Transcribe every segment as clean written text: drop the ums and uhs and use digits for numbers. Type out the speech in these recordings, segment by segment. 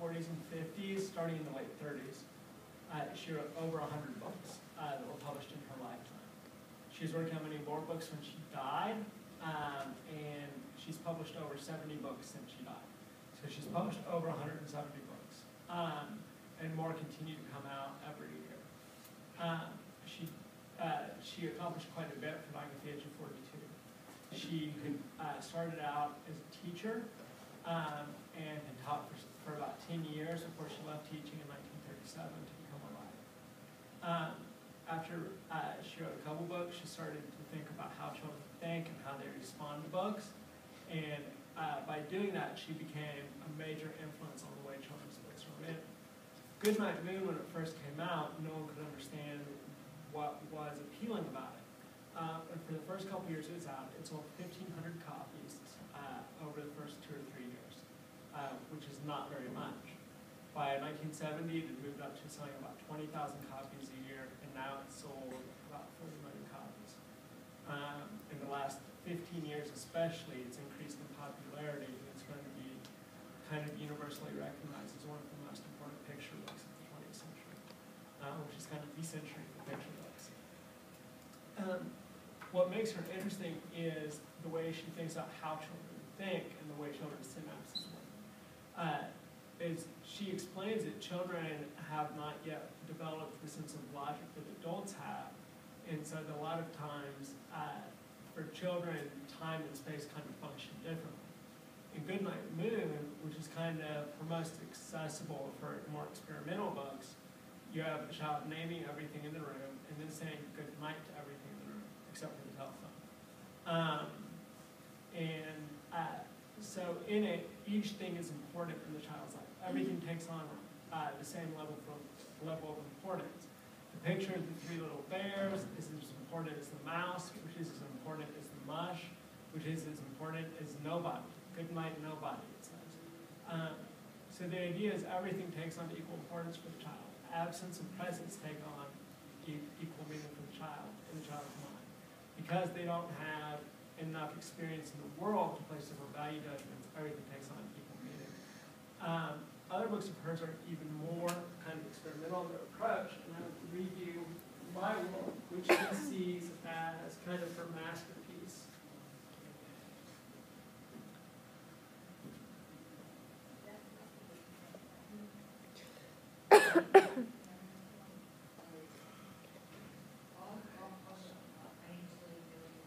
40s and 50s, starting in the late 30s. She wrote over 100 books that were published in her lifetime. She was working on many more books when she died, and she's published over 70 books since she died. So she's published over 170 books, and more continue to come out every year. She accomplished quite a bit for dying at the age of 42. She started out as a teacher and had taught for about 10 years before she left teaching in 1937 to become a writer. After she wrote a couple books, she started to think about how children think and how they respond to books. And by doing that, she became a major influence on the way children's books were written. Goodnight Moon, when it first came out, no one could understand what was appealing about it. And for the first couple years it was out, it sold 1,500 copies over the first 2 or 3 years, which is not very much. By 1970, it had moved up to selling about 20,000 copies a year, and now it's sold about 40 million copies. In the last 15 years especially, it's increased in popularity, and it's going to be kind of universally recognized as one of the most important picture books of the 20th century, which is kind of the century for picture books. What makes her interesting is the way she thinks about how children think and the way children's synapses work. She explains that children have not yet developed the sense of logic that adults have, and so that a lot of times for children, time and space kind of function differently. In Goodnight Moon, which is kind of her most accessible for more experimental books, you have a child naming everything in the room and then saying good night to everything in the room, except for the telephone. So in it, each thing is important in the child's life. Everything takes on the same level of importance. The picture of the 3 little bears is as important as the mouse, which is as important as the mush, which is as important as nobody. Good night, nobody, it says. So the idea is everything takes on equal importance for the child. Absence and presence take on equal meaning for the child in the child's mind. Because they don't have enough experience in the world to place different value judgments, everything takes on equal meaning. Other books of hers are even more kind of experimental in their approach, and I would read you my book, which she sees as kind of her masterpiece.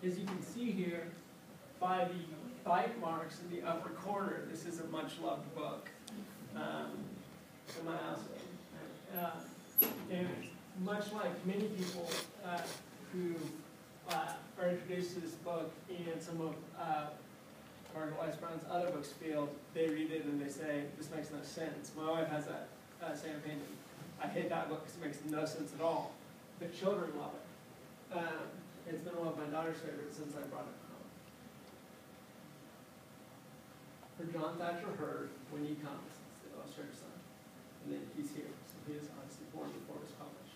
As you can see here, by the bite marks in the upper corner, this is a much-loved book in my house. And much like many people who are introduced to this book and some of Margaret Wise Brown's other books feel, they read it and they say, this makes no sense. My wife has that same opinion. I hate that book because it makes no sense at all. But children love it. It's been one of my daughter's favorites since I brought it home. For John Thatcher Hurd, When He Comes, it's the illustrator's son. And then he's here, so he is obviously born before it was published.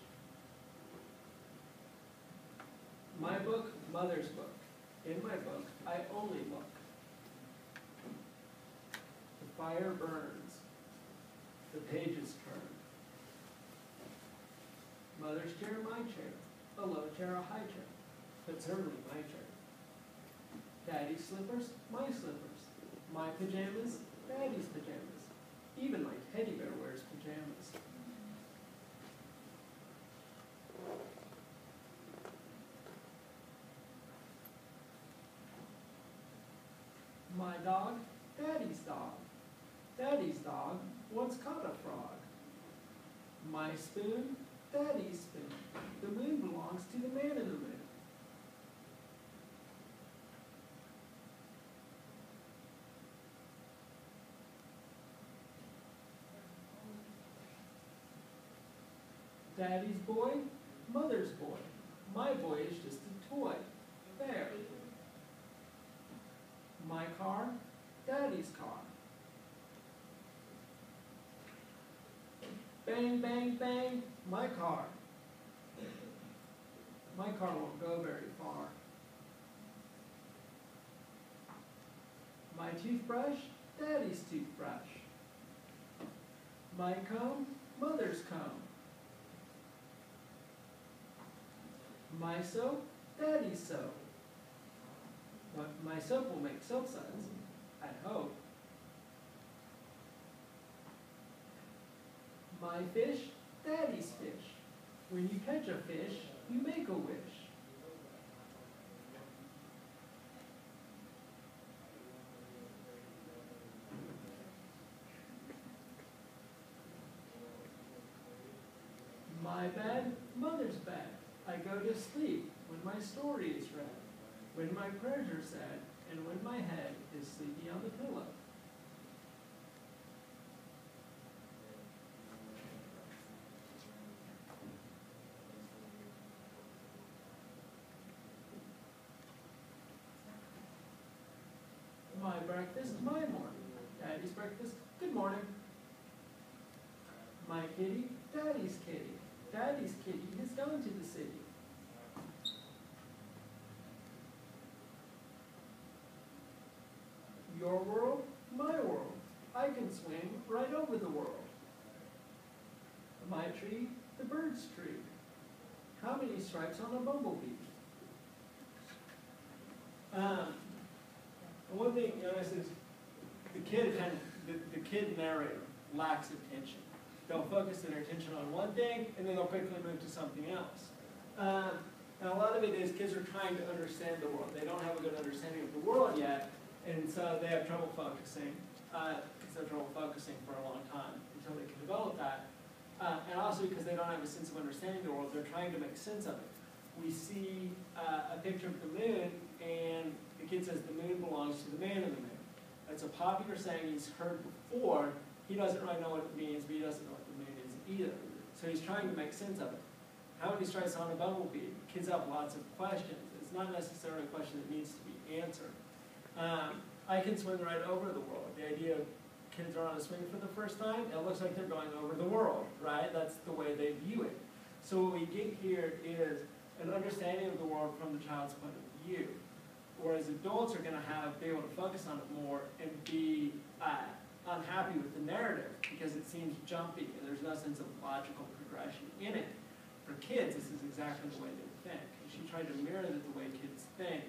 My book, Mother's book. In my book, I only look. The fire burns. The pages turn. Mother's chair, my chair. A low chair, a high chair. But certainly my chair. Daddy's slippers, my slippers. My pajamas, Daddy's pajamas. Even my teddy bear wears pajamas. My dog, Daddy's dog. Daddy's dog once caught a frog. My spoon, Daddy's spoon. The moon belongs to the man in the moon. Daddy's boy, Mother's boy. My boy is just a toy. There. My car, Daddy's car. Bang, bang, bang, my car. My car won't go very far. My toothbrush, Daddy's toothbrush. My comb, mother's comb. My soap, daddy's soap. My soap will make soap suds, I hope. My fish, daddy's fish. When you catch a fish, you make a wish. My bed, mother's bed. I go to sleep when my story is read, when my prayers are said, and when my head is sleepy on the pillow. My breakfast, my morning. Daddy's breakfast, good morning. My kitty, daddy's kitty. Daddy's kitty has gone to the city. Your world, my world. I can swing right over the world. My tree, the bird's tree. How many stripes on a bumblebee? One thing you notice is the kid narrator lacks attention. They'll focus their attention on one thing, and then they'll quickly move to something else. And a lot of it is kids are trying to understand the world. They don't have a good understanding of the world yet, and so they have trouble focusing. They have trouble focusing for a long time until they can develop that. And also because they don't have a sense of understanding the world, they're trying to make sense of it. We see a picture of the moon, and the kid says the moon belongs to the man in the moon. That's a popular saying he's heard before. He doesn't really know what it means, but he doesn't know what the moon is either. So he's trying to make sense of it. How many stripes on a bumblebee? Kids have lots of questions. It's not necessarily a question that needs to be answered. I can swing right over the world. The idea of kids are on a swing for the first time, it looks like they're going over the world, right? That's the way they view it. So what we get here is an understanding of the world from the child's point of view. Whereas adults are going to be able to focus on it more and be unhappy with the narrative because it seems jumpy and there's no sense of logical progression in it. For kids, this is exactly the way they think. And she tried to mirror the way kids think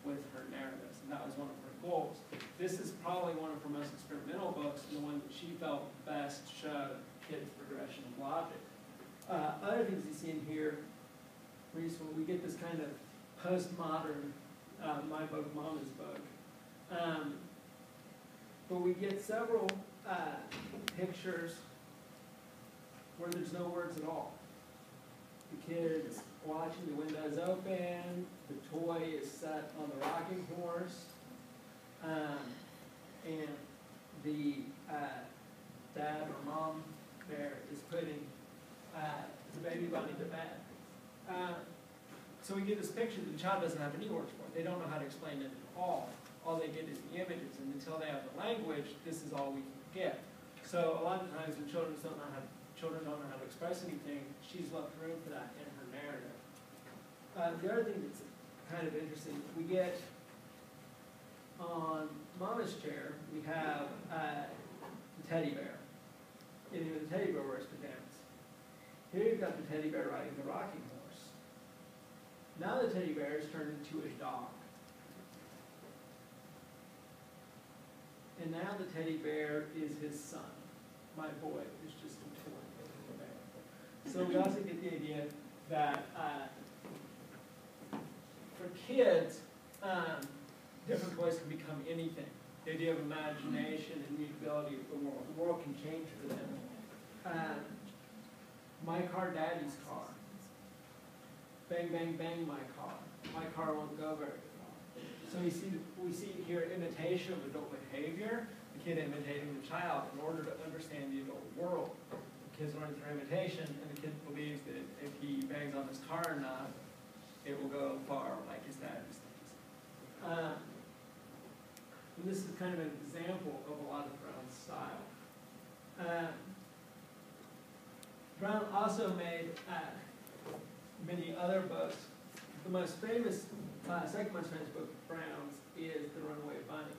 with her narratives, and that was one of her goals. This is probably one of her most experimental books, and the one that she felt best showed kids' progression of logic. Other things you see in here, Reese, when we get this kind of postmodern my book, Mama's book. But we get several pictures where there's no words at all. The kid's watching the windows open, the toy is set on the rocking horse, and the dad or mom there is putting the baby bunny to bed. So we get this picture that the child doesn't have any words for it. They don't know how to explain it at all. All they get is the images, and until they have the language, this is all we can get. So a lot of times when children don't know how to express anything, she's left room for that in her narrative. The other thing that's kind of interesting, we get on Mama's chair, we have the teddy bear. And the teddy bear wears pajamas. Here you've got the teddy bear riding the rocking horse. Now the teddy bear is turned into a dog. And now the teddy bear is his son. My boy is just a toy bear. So we also get the idea that for kids, different toys can become anything. The idea of imagination and mutability of the world. The world can change for them. My car, daddy's car. Bang, bang, bang, my car. My car won't go very far. So we see here imitation of adult behavior, the kid imitating the child in order to understand the adult world. The kid's learning through imitation, and the kid believes that if he bangs on his car enough, it will go far like his daddy's things. And this is kind of an example of a lot of Brown's style. Brown also made many other books. The most famous, second most famous book of Brown's is The Runaway Bunny,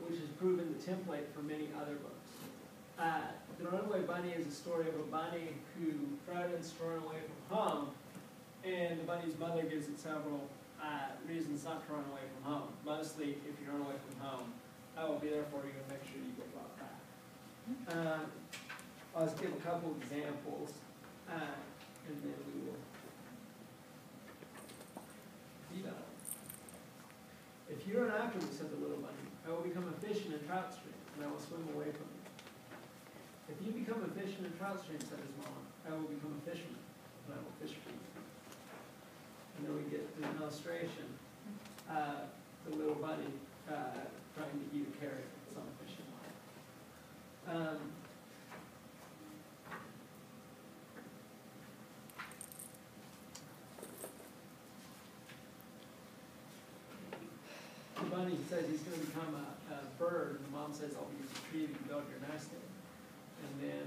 which has proven the template for many other books. The Runaway Bunny is a story of a bunny who threatens to run away from home, and the bunny's mother gives it several reasons not to run away from home. Mostly, if you run away from home, I will be there for you and make sure you get brought back. I'll just give a couple examples, and then we will be done. If you run after me, said the little bunny, I will become a fish in a trout stream, and I will swim away from you. If you become a fish in a trout stream, said his mom, I will become a fisherman, and I will fish for you. And then we get an illustration, the little bunny trying to eat a carrot that's on a fishing line. The bunny says he's going to become a bird, and the mom says, I'll be a tree that you build your nest in. And then,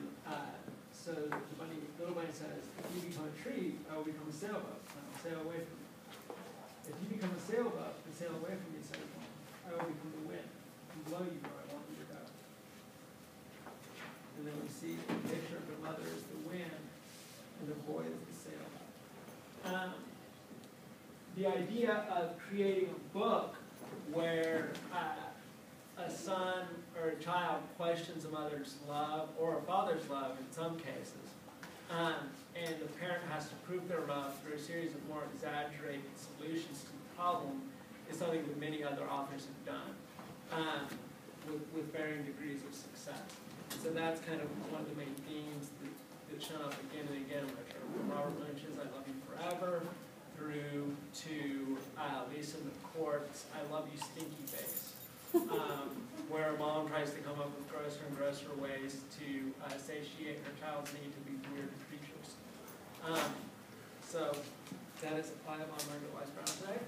so the little bunny says, if you become a tree, I will become a sailboat, and I will sail away from you. If you become a sailboat and sail away from me, says mom, I will become the wind and blow you where I want you to go. And then we see the picture of the mother as the wind, and the boy is the sailboat. The idea of creating a book where a son or a child questions a mother's love, or a father's love in some cases, and the parent has to prove their love through a series of more exaggerated solutions to the problem, is something that many other authors have done, with varying degrees of success. So that's kind of one of the main themes that show up again and again, which are Robert Lynch's I Love You Forever, through to Lisa McCourt's I Love You Stinky Face, where a mom tries to come up with grosser and grosser ways to satiate her child's need to be weird creatures. So that is 5 on Margaret Wise Brown today.